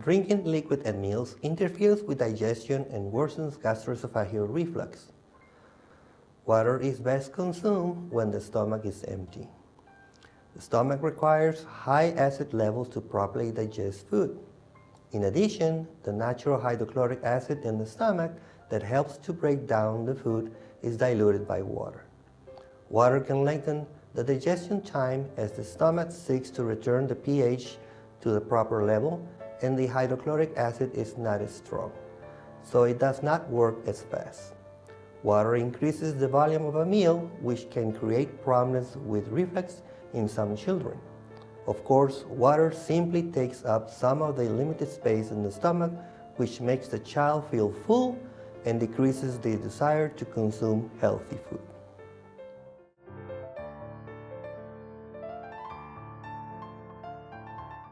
Drinking liquid at meals interferes with digestion and worsens gastroesophageal reflux. Water is best consumed when the stomach is empty. The stomach requires high acid levels to properly digest food. In addition, the natural hydrochloric acid in the stomach that helps to break down the food is diluted by water. Water can lengthen the digestion time as the stomach seeks to return the pH to the proper level, and the hydrochloric acid is not as strong, so it does not work as fast. Water increases the volume of a meal, which can create problems with reflux in some children. Of course, water simply takes up some of the limited space in the stomach, which makes the child feel full and decreases the desire to consume healthy food.